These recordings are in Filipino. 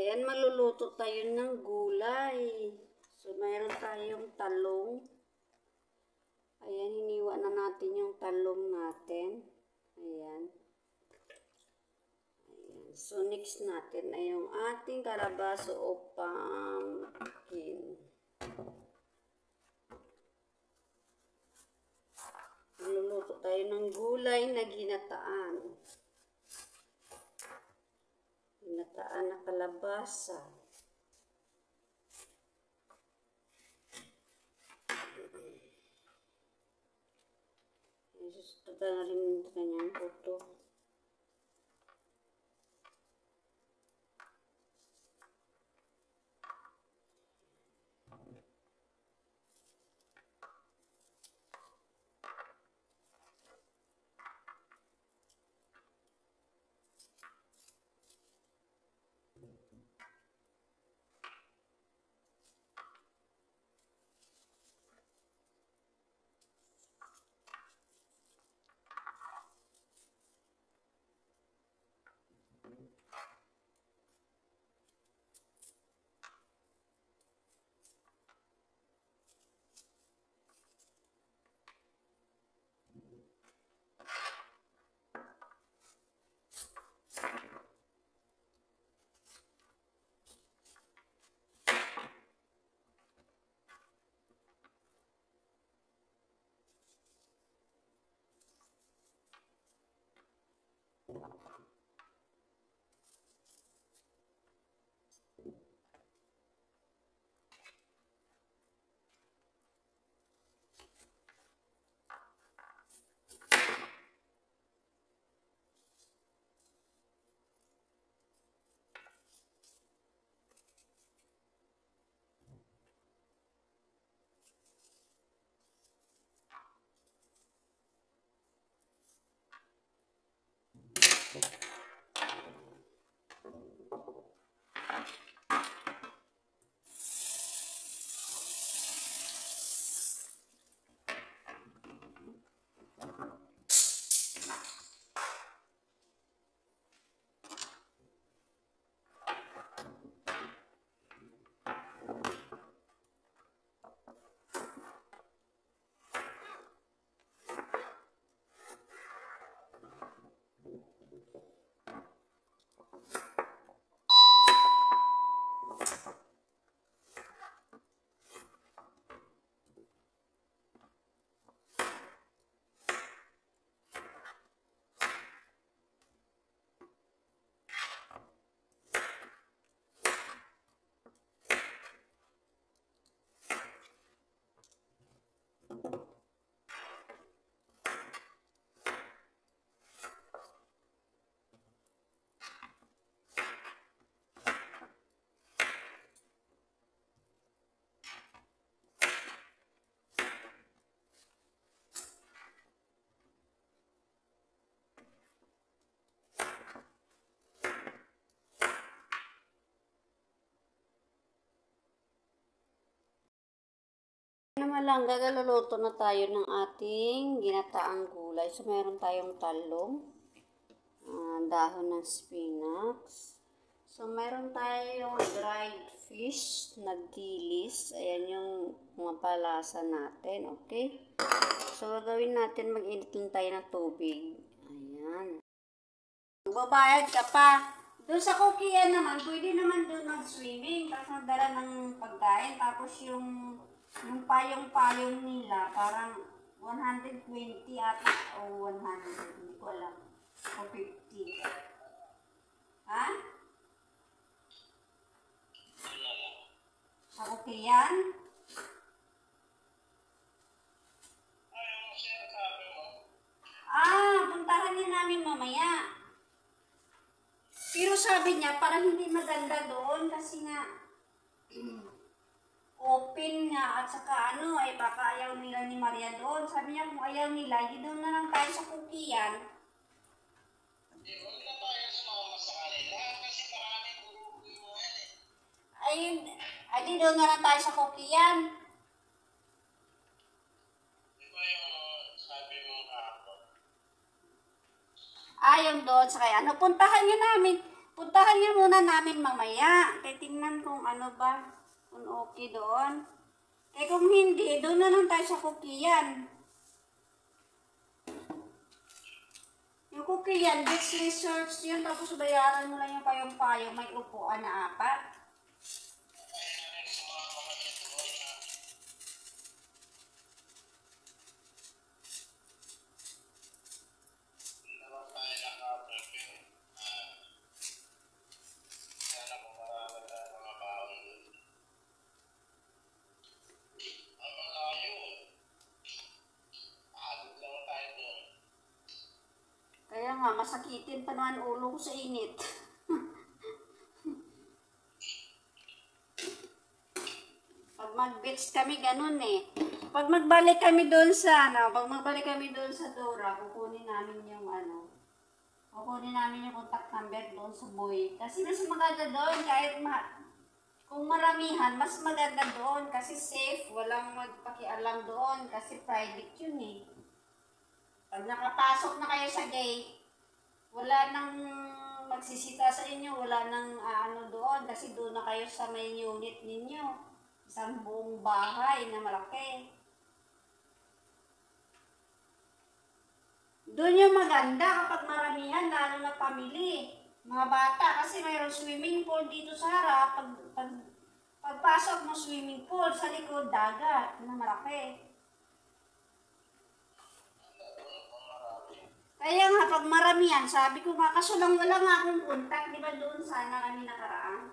Ayan, maluluto tayo ng gulay. So, mayroon tayong talong. Ayan, hiniwa na natin yung talong natin. Ayan. Ayan. So, next natin ay yung ating kalabaso o pumpkin. Maluluto tayo ng gulay na ginataan. Ginataan na kalabasa. Ito na rin yung kanyang puto. Naman lang, gagaluluto na tayo ng ating ginataang gulay. So, meron tayong talong, dahon ng spinach. So, meron tayong dried fish na dilis. Ayan yung mga palasa natin, okay? So, gagawin natin, mag-init lang tayo ng tubig. Ayan. Magbabayad ka pa. Doon sa kukian naman, pwede naman doon mag-swimming. Tapos magdala ng pagkain. Tapos yung payong-payong nila, parang 120 ata o 100, hindi ko alam, o 50. Ha? Sa kukian? Puntahan niya namin mamaya. Pero sabi niya, parang hindi maganda doon kasi nga, open nga at saka baka ayaw nila ni Maria doon. Sabi niya kung ayaw nila, hindi doon na lang tayo sa kukian. Hindi, huwag na tayo sumama sa kanila kasi maraming grupo mo yan eh. Ayun, di doon na lang tayo sa kukian. Di ba yung sabi mo kahapon? Yung doon sa kaya, puntahan niya namin. Puntahan nga muna namin mamaya. Kaya tingnan kung ano ba, kung okay doon. Eh kung hindi, doon na lang tayo sa Kukian. Yung Kukian, beach resorts yun, tapos bayaran mo lang yung payong-payong, may upuan na 4. Kaya nga, masakitin pa naman ulo ko sa init. Pag mag-beach kami, ganun eh. Pag magbalik kami doon sa, Dora, kukunin namin yung contact number doon sa boy. Kasi mas maganda doon, kung maramihan, mas maganda doon kasi safe, walang magpakialam doon kasi private yun eh. Pag nakapasok na kayo sa gate, wala nang magsisita sa inyo, wala nang doon kasi doon na kayo sa may unit ninyo. Isang buong bahay na malaki. Doon yung maganda kapag maramihan, lalo na pamili. Mga bata, kasi mayroong swimming pool dito sa harap. Pagpasok mo swimming pool, sa likod, dagat na malaki. Kaya nga, pag maramihan, sabi ko nga, kaso lang wala nga akong contact, di ba doon sana kami nakaraan?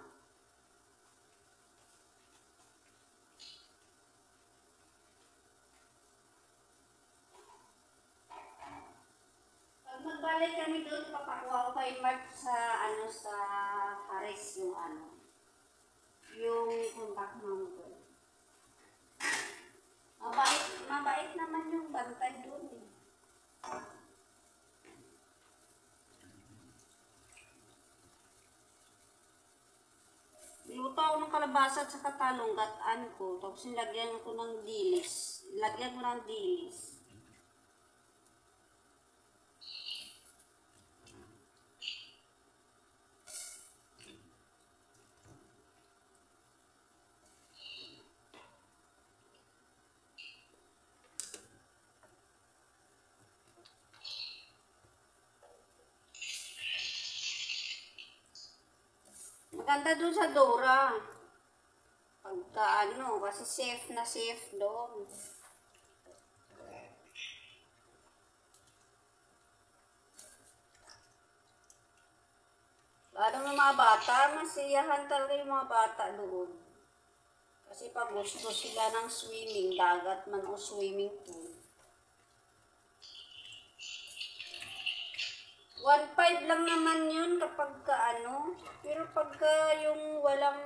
Pag magbalik kami doon, papakuha ko kay Mark sa Paris yung contact number. Mabait naman yung bantay doon eh. Niluto ako ng kalabasa at saka talong gataan ko. Tapos nilagyan ko ng dilis. Maganda doon sa Dora. Kasi safe na safe doon. Lalo ng mga bata, masiyahan talaga yung mga bata doon. Kasi pag gusto sila ng swimming, dagat man o swimming pool. 1.5 lang naman yun kapag pero pagka yung walang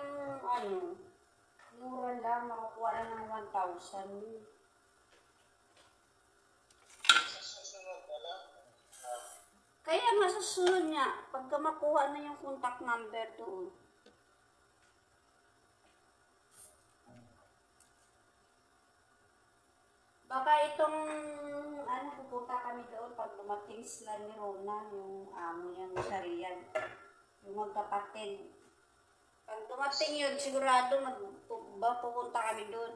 mura lang, makukuha lang ng 1,000. Kaya masusunod niya, pagka makuha na yung contact number doon. Baka itong, pupunta kami doon pag dumating sila ni Rona, yung amo niyang Sarian, yung magkapatid. Pag dumating yun, sigurado pupunta kami doon.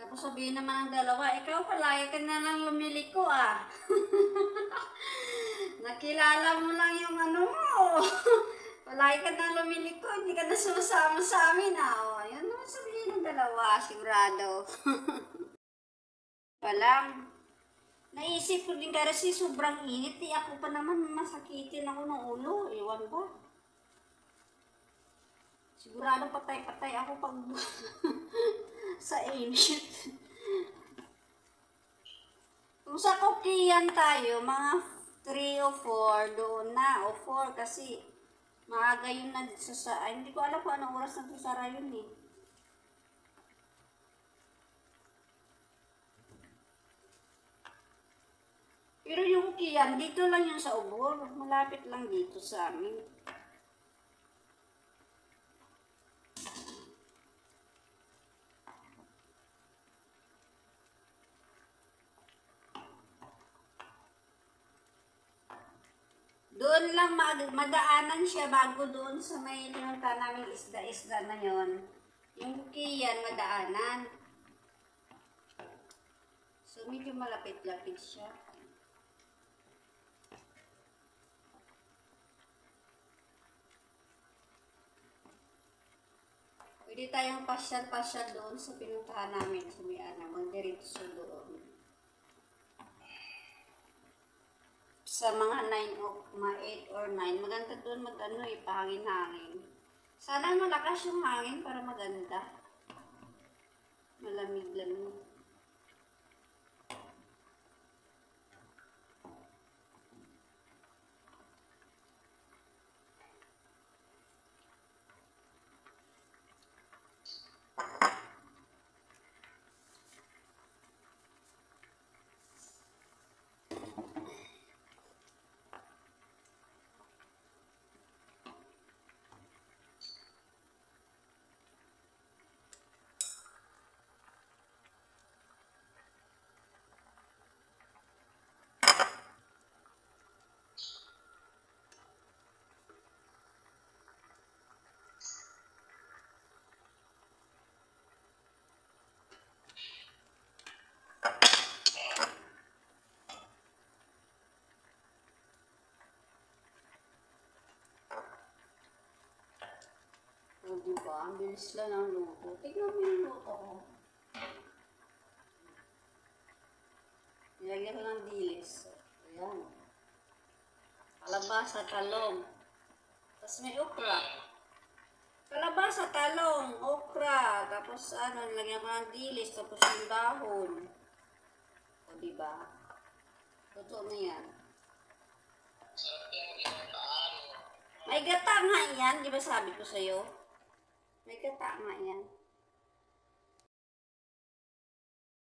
Tapos sabihin naman ng dalawa, ikaw palagi ka na lang lumiliko ah. Nakilala mo lang yung ano mo. Palagi ka na lumiliko, hindi ka na sumasama sa amin ah. O, yun naman sabihin ng dalawa, sigurado. Palang, naisip ko din kasi sobrang init. Ako pa naman masakitin ako ng ulo. Ewan ba? Sigurado patay-patay ako pag sa init. Kung sa Kokian tayo, mga 3 o 4 doon na, o 4 kasi maaga yun ay, hindi ko alam kung anong oras nagsasara yun eh. Pero yung Kokian, dito lang yun sa Ubor, malapit lang dito sa amin. Doon lang madaanan siya bago doon sa may pinunta namin isda-isda na yon. Yung Bukiyan, madaanan. So, medyo malapit-lapit siya. Pwede tayong pasyal-pasyal doon sa pinuntahan namin sa may magdiretso doon. Sa mga 9 o mga 8 or 9, maganda doon pahangin-hangin. Sana malakas yung hangin para maganda. Malamig-lamig. O, diba? Ang bilis lang ang luto. Tignan mo yung luto ko. Nilagyan ko ng dilis. Ayan. Kalabasa, talong. Tapos may okra. Kalabasa, talong, okra. Tapos nilagyan ko ng dilis. Tapos yung dahon. O, diba? Totoo na yan. May gata nga yan. Di ba sabi ko sa'yo? May gata nga yan.